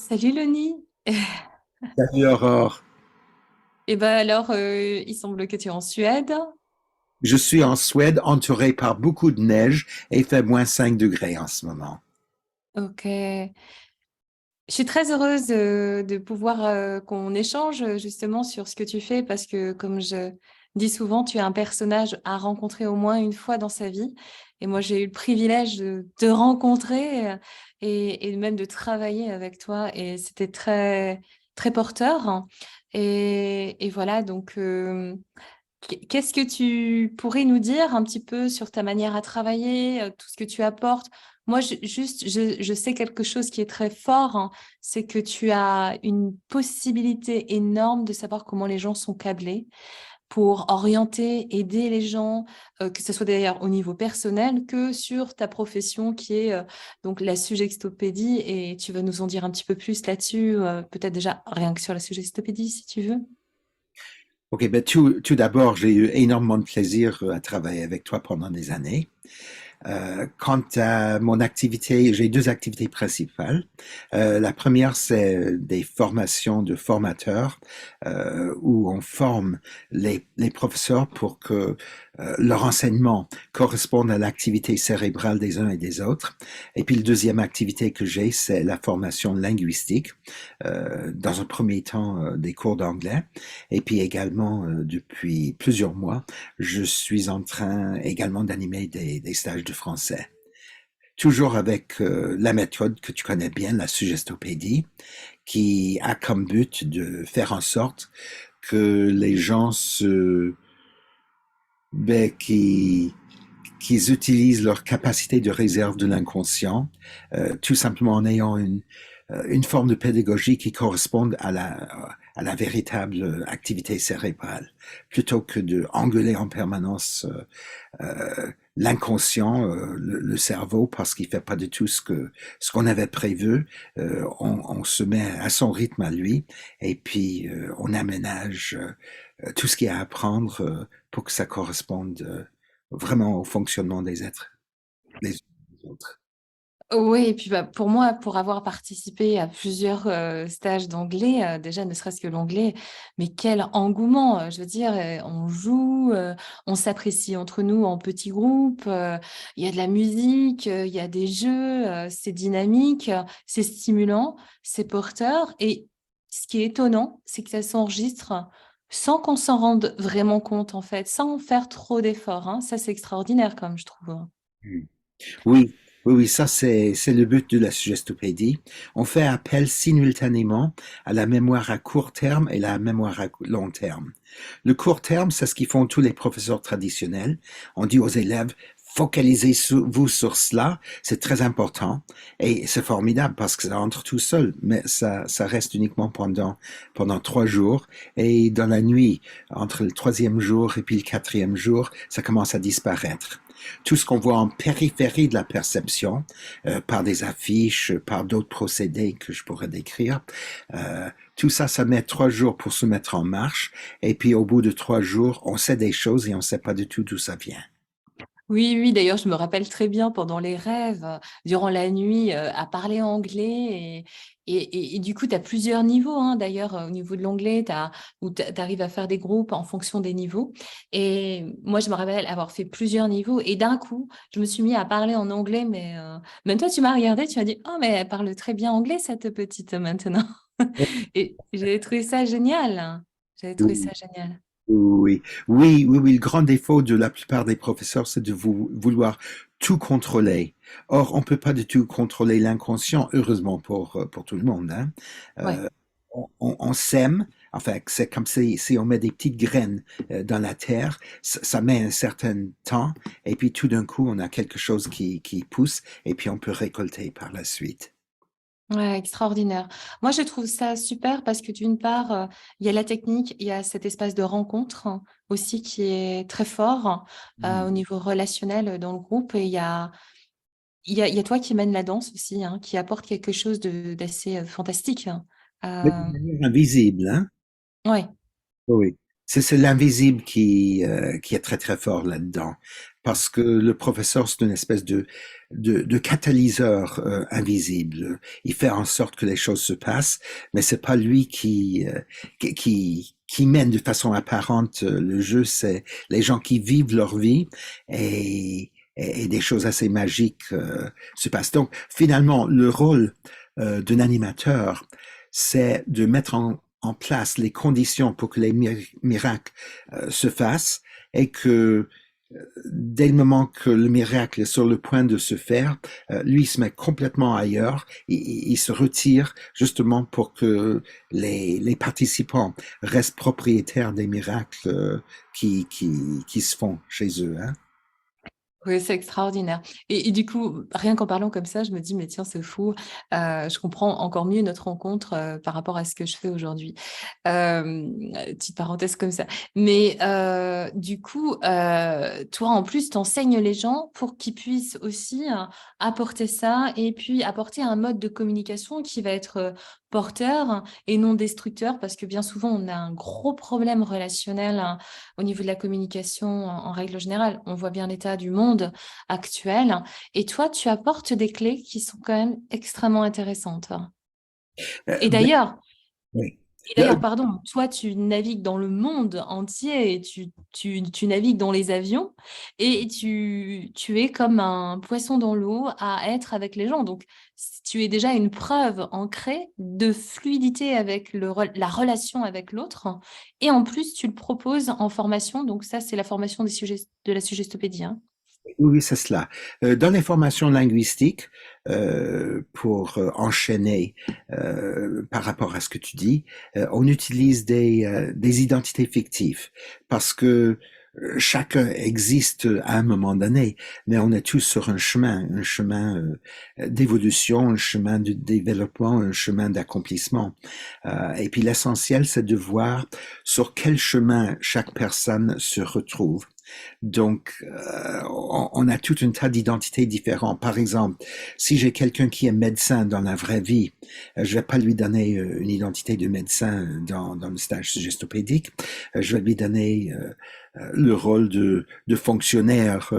Salut Loni. Salut Aurore. Et ben alors, il semble que tu es en Suède. Je suis en Suède, entouré par beaucoup de neige et il fait -5 degrés en ce moment. Ok. Je suis très heureuse de pouvoir qu'on échange justement sur ce que tu fais parce que, comme je dis souvent, tu es un personnage à rencontrer au moins une fois dans sa vie. Et moi, j'ai eu le privilège de te rencontrer et même de travailler avec toi. Et c'était très, très porteur. Et voilà, donc. Qu'est-ce que tu pourrais nous dire un petit peu sur ta manière à travailler, tout ce que tu apportes? Moi, je sais quelque chose qui est très fort, hein, c'est que tu as une possibilité énorme de savoir comment les gens sont câblés pour orienter, aider les gens, que ce soit d'ailleurs au niveau personnel que sur ta profession qui est donc la sugestopédie. Et tu vas nous en dire un petit peu plus là-dessus, peut-être déjà rien que sur la sugestopédie si tu veux. Ok, ben tout d'abord, j'ai eu énormément de plaisir à travailler avec toi pendant des années. Quant à mon activité, j'ai deux activités principales. La première, c'est des formations de formateurs où on forme les professeurs pour que leur enseignement corresponde à l'activité cérébrale des uns et des autres. Et puis, la deuxième activité que j'ai, c'est la formation linguistique. Dans un premier temps, des cours d'anglais. Et puis également, depuis plusieurs mois, je suis en train également d'animer des stages de français. Toujours avec la méthode que tu connais bien, la suggestopédie, qui a comme but de faire en sorte que les gens ben, qu'ils utilisent leur capacité de réserve de l'inconscient, tout simplement en ayant une forme de pédagogie qui corresponde à la véritable activité cérébrale, plutôt que de engueuler en permanence l'inconscient, le cerveau, parce qu'il fait pas du tout ce qu'on avait prévu. On se met à son rythme à lui, et puis on aménage tout ce qu'il y a à apprendre pour que ça corresponde vraiment au fonctionnement des êtres, les uns des autres. Oui, et puis bah, pour moi, pour avoir participé à plusieurs stages d'anglais, déjà ne serait-ce que l'anglais, mais quel engouement! Je veux dire, on joue, on s'apprécie entre nous en petits groupes, il y a de la musique, il y a des jeux, c'est dynamique, c'est stimulant, c'est porteur. Et ce qui est étonnant, c'est que ça s'enregistre sans qu'on s'en rende vraiment compte, en fait, sans faire trop d'efforts, hein. Ça, c'est extraordinaire, comme je trouve. Mm. Oui, oui, ça c'est le but de la suggestopédie. On fait appel simultanément à la mémoire à court terme et la mémoire à long terme. Le court terme, c'est ce qu'ils font tous les professeurs traditionnels. On dit aux élèves, focalisez-vous sur cela, c'est très important. Et c'est formidable parce que ça entre tout seul, mais ça reste uniquement pendant 3 jours. Et dans la nuit, entre le troisième jour et puis le quatrième jour, ça commence à disparaître. Tout ce qu'on voit en périphérie de la perception, par des affiches, par d'autres procédés que je pourrais décrire, tout ça, ça met 3 jours pour se mettre en marche. Et puis au bout de 3 jours, on sait des choses et on ne sait pas du tout d'où ça vient. Oui, oui, d'ailleurs, je me rappelle très bien pendant les rêves, durant la nuit, à parler anglais. Et du coup, tu as plusieurs niveaux, hein, d'ailleurs, au niveau de l'anglais, où tu arrives à faire des groupes en fonction des niveaux. Et moi, je me rappelle avoir fait plusieurs niveaux. Et d'un coup, je me suis mis à parler en anglais. Mais même toi, tu m'as regardé, tu m'as dit, oh, mais elle parle très bien anglais, cette petite, maintenant. Et j'avais trouvé ça génial. J'avais trouvé ça Oui, génial. oui, oui, oui, oui. Le grand défaut de la plupart des professeurs, c'est de vouloir tout contrôler. Or, on peut pas du tout contrôler l'inconscient, heureusement pour tout le monde, hein. Ouais. Euh, on sème, enfin, c'est comme si on met des petites graines dans la terre, ça met un certain temps, et puis tout d'un coup, on a quelque chose qui pousse, et puis on peut récolter par la suite. Ouais, extraordinaire. Moi, je trouve ça super parce que d'une part, il y a la technique, il y a cet espace de rencontre, hein, aussi qui est très fort au Mm. niveau relationnel dans le groupe. Et il y a toi qui mène la danse aussi, hein, qui apporte quelque chose d'assez fantastique, hein. Mais de Euh, manière invisible, hein? ouais. Oui. C'est l'invisible qui est très très fort là-dedans. Parce que le professeur, c'est une espèce de catalyseur invisible. Il fait en sorte que les choses se passent, mais c'est pas lui qui mène de façon apparente le jeu, c'est les gens qui vivent leur vie et des choses assez magiques se passent. Donc finalement, le rôle d'un animateur, c'est de mettre en place les conditions pour que les miracles se fassent et que dès le moment que le miracle est sur le point de se faire, lui il se met complètement ailleurs, il se retire justement pour que les participants restent propriétaires des miracles qui se font chez eux. Hein. Oui, c'est extraordinaire. Et du coup, rien qu'en parlant comme ça, je me dis, mais tiens, c'est fou. Je comprends encore mieux notre rencontre par rapport à ce que je fais aujourd'hui. Petite parenthèse comme ça. Mais du coup, toi, en plus, t'enseignes les gens pour qu'ils puissent aussi apporter ça et puis apporter un mode de communication qui va être porteur et non destructeur parce que bien souvent, on a un gros problème relationnel au niveau de la communication en règle générale. On voit bien l'état du monde actuel. Et toi, tu apportes des clés qui sont quand même extrêmement intéressantes. Et Ben, d'ailleurs, oui. et d'ailleurs, pardon, toi, tu navigues dans le monde entier et tu navigues dans les avions et tu es comme un poisson dans l'eau à être avec les gens. Donc, tu es déjà une preuve ancrée de fluidité avec la relation avec l'autre. Et en plus, tu le proposes en formation. Donc, ça, c'est la formation de la suggestopédie. Hein. Oui, c'est cela. Dans les formations linguistiques, pour enchaîner par rapport à ce que tu dis, on utilise des identités fictives parce que chacun existe à un moment donné, mais on est tous sur un chemin d'évolution, un chemin de développement, un chemin d'accomplissement. Et puis l'essentiel, c'est de voir sur quel chemin chaque personne se retrouve. Donc, on a tout un tas d'identités différentes. Par exemple, si j'ai quelqu'un qui est médecin dans la vraie vie, je vais pas lui donner une identité de médecin dans le stage gestopédique. Je vais lui donner le rôle de fonctionnaire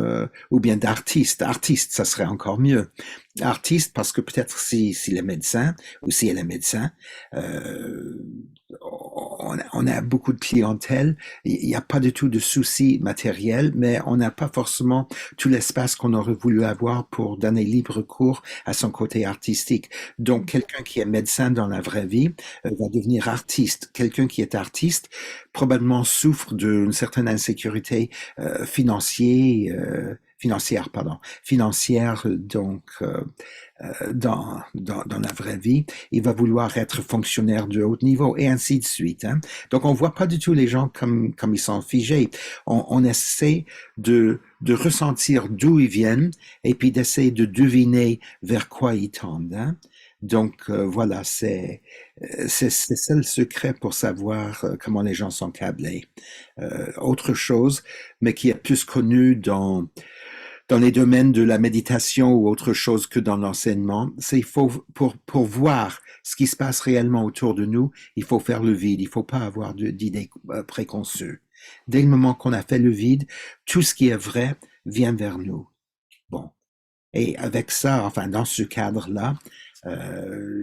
ou bien d'artiste. Artiste, ça serait encore mieux. Artiste parce que peut-être s'il est médecin ou si elle est médecin, euh, on a beaucoup de clientèle, il n'y a pas du tout de soucis matériels, mais on n'a pas forcément tout l'espace qu'on aurait voulu avoir pour donner libre cours à son côté artistique. Donc, quelqu'un qui est médecin dans la vraie vie va devenir artiste. Quelqu'un qui est artiste probablement souffre d'une certaine insécurité financière, donc dans la vraie vie, il va vouloir être fonctionnaire de haut niveau et ainsi de suite. Hein. Donc on voit pas du tout les gens comme ils sont figés. On essaie de ressentir d'où ils viennent et puis d'essayer de deviner vers quoi ils tendent. Hein. Donc voilà, c'est ça le secret pour savoir comment les gens sont câblés. Autre chose, mais qui est plus connu dans les domaines de la méditation ou autre chose que dans l'enseignement, c'est il faut pour voir ce qui se passe réellement autour de nous, il faut faire le vide, il faut pas avoir d'idées préconçues. Dès le moment qu'on a fait le vide, tout ce qui est vrai vient vers nous. Bon. Et avec ça, enfin, dans ce cadre-là,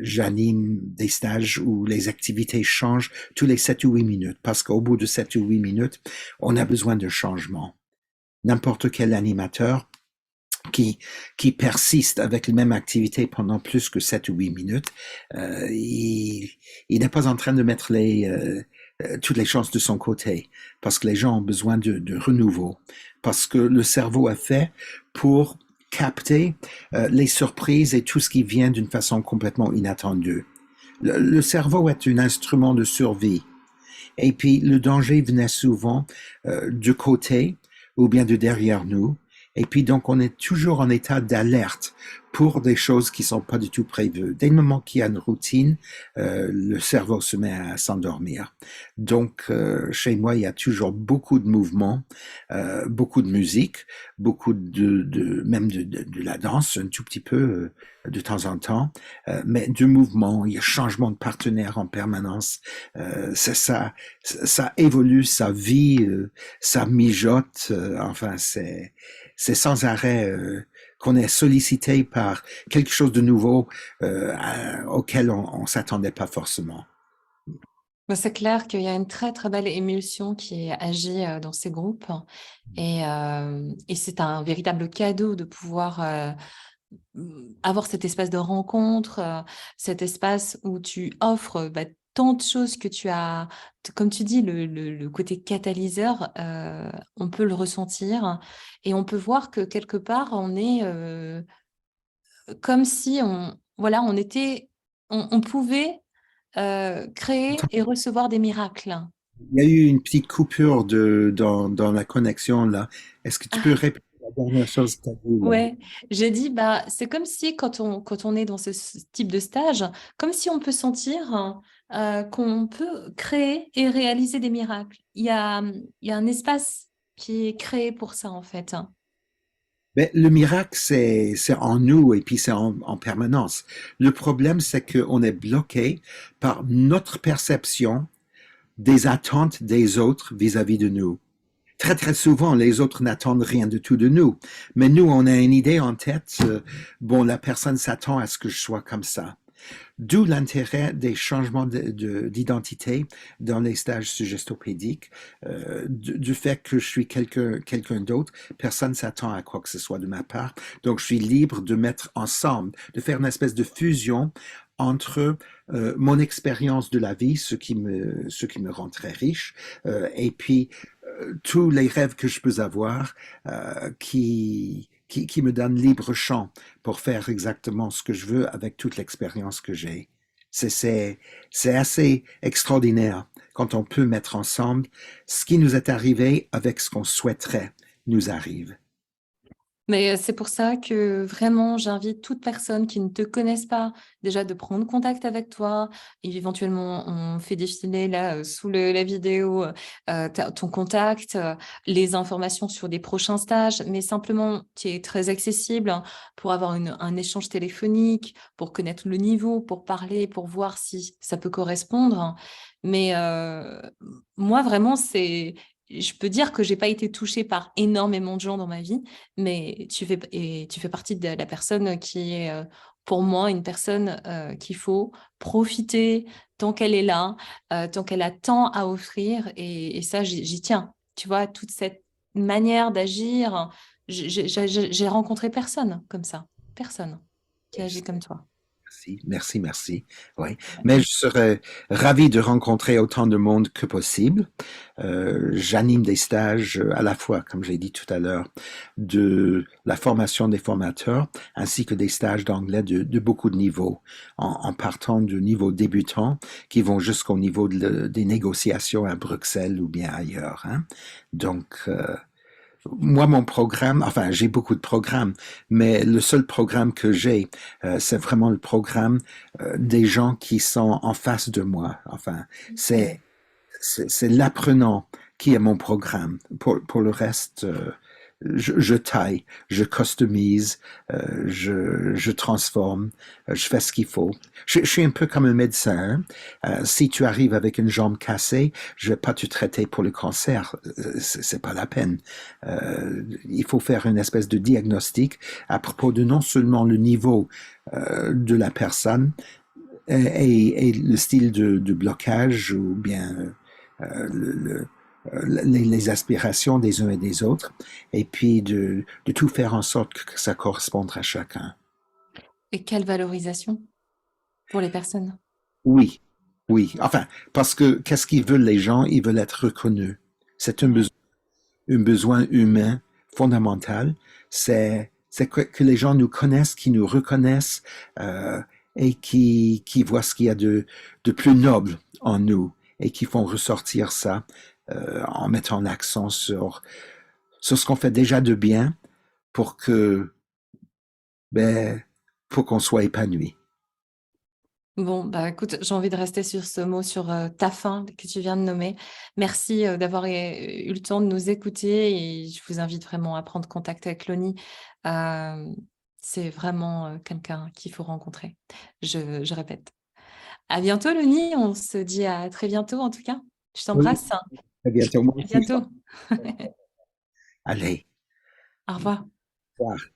j'anime des stages où les activités changent tous les 7 ou 8 minutes, parce qu'au bout de 7 ou 8 minutes, on a besoin de changement. N'importe quel animateur qui persiste avec la même activité pendant plus que 7 ou 8 minutes, il n'est pas en train de mettre toutes les chances de son côté, parce que les gens ont besoin de renouveau, parce que le cerveau est fait pour capter les surprises et tout ce qui vient d'une façon complètement inattendue. Le cerveau est un instrument de survie. Et puis le danger venait souvent de côté ou bien de derrière nous. Et puis donc on est toujours en état d'alerte pour des choses qui sont pas du tout prévues. Dès le moment qu'il y a une routine, le cerveau se met à s'endormir. Donc chez moi, il y a toujours beaucoup de mouvements, beaucoup de musique, beaucoup même de la danse, un tout petit peu de temps en temps, mais du mouvement. Il y a changement de partenaire en permanence. C'est ça, ça évolue, ça vit, ça mijote. Enfin, c'est sans arrêt qu'on est sollicité par quelque chose de nouveau auquel on s'attendait pas forcément. Bah, c'est clair qu'il y a une très très belle émulsion qui agit dans ces groupes et c'est un véritable cadeau de pouvoir avoir cet espace de rencontre, cet espace où tu offres tant de choses que tu as, comme tu dis, le côté catalyseur, on peut le ressentir et on peut voir que quelque part, on est comme si voilà, on pouvait créer et recevoir des miracles. Il y a eu une petite coupure dans la connexion là. Est-ce que tu peux Ah, répéter la dernière chose que tu as dit là? ouais, j'ai dit, bah, c'est comme si quand on est dans ce type de stage, comme si on peut sentir qu'on peut créer et réaliser des miracles. Il y a un espace qui est créé pour ça, en fait. Ben, le miracle, c'est en nous et puis c'est en permanence. Le problème, c'est qu'on est bloqué par notre perception des attentes des autres vis-à-vis de nous. Très, très souvent, les autres n'attendent rien du tout de nous. Mais nous, on a une idée en tête, bon, la personne s'attend à ce que je sois comme ça. D'où l'intérêt des changements d'identité dans les stages suggestopédiques, du fait que je suis quelqu'un d'autre, personne s'attend à quoi que ce soit de ma part, donc je suis libre de mettre ensemble, de faire une espèce de fusion entre mon expérience de la vie, ce qui me rend très riche, et puis tous les rêves que je peux avoir qui me donnent libre champ pour faire exactement ce que je veux avec toute l'expérience que j'ai. C'est assez extraordinaire quand on peut mettre ensemble ce qui nous est arrivé avec ce qu'on souhaiterait nous arrive. Mais c'est pour ça que vraiment, j'invite toute personne qui ne te connaisse pas, déjà de prendre contact avec toi. Et éventuellement, on fait défiler là, sous la vidéo, ton contact, les informations sur des prochains stages, mais simplement qui est très accessible hein, pour avoir un échange téléphonique, pour connaître le niveau, pour parler, pour voir si ça peut correspondre. Mais moi, vraiment, je peux dire que j'ai pas été touchée par énormément de gens dans ma vie, mais tu fais partie de la personne qui est, pour moi, une personne qu'il faut profiter tant qu'elle est là, tant qu'elle a tant à offrir. Et ça, j'y tiens. Tu vois, toute cette manière d'agir, j'ai rencontré personne comme ça. Personne qui agit comme toi. Merci, merci, merci. Oui, mais je serais ravi de rencontrer autant de monde que possible. J'anime des stages à la fois, comme j'ai dit tout à l'heure, de la formation des formateurs, ainsi que des stages d'anglais de beaucoup de niveaux, en partant du niveau débutant, qui vont jusqu'au niveau des négociations à Bruxelles ou bien ailleurs. Hein. Donc, moi, mon programme, enfin, j'ai beaucoup de programmes, mais le seul programme que j'ai, c'est vraiment le programme des gens qui sont en face de moi. Enfin, Mm. c'est l'apprenant qui est mon programme. Pour le reste, je taille, je customise, je transforme, je fais ce qu'il faut. Je suis un peu comme un médecin. Hein. Si tu arrives avec une jambe cassée, je vais pas te traiter pour le cancer. C'est pas la peine. Il faut faire une espèce de diagnostic à propos de non seulement le niveau de la personne et le style de blocage ou bien les aspirations des uns et des autres, et puis de tout faire en sorte que ça corresponde à chacun. Et quelle valorisation pour les personnes. Oui, oui. Enfin, parce que qu'est-ce qu'ils veulent les gens? Ils veulent être reconnus. C'est Ouais. un besoin humain fondamental. C'est que les gens nous connaissent, qui nous reconnaissent et qui voient ce qu'il y a de plus noble en nous et qui font ressortir ça en mettant l'accent sur ce qu'on fait déjà de bien, pour que, ben, pour qu'on soit épanoui. Bon, bah écoute, j'ai envie de rester sur ce mot, sur ta fin que tu viens de nommer. Merci d'avoir eu le temps de nous écouter et je vous invite vraiment à prendre contact avec Loni. Euh, c'est vraiment quelqu'un qu'il faut rencontrer. Je répète. À bientôt, Loni. On se dit à très bientôt en tout cas. Je Oui, t'embrasse. à bientôt. Moi À aussi. bientôt. Allez, Au revoir. au revoir.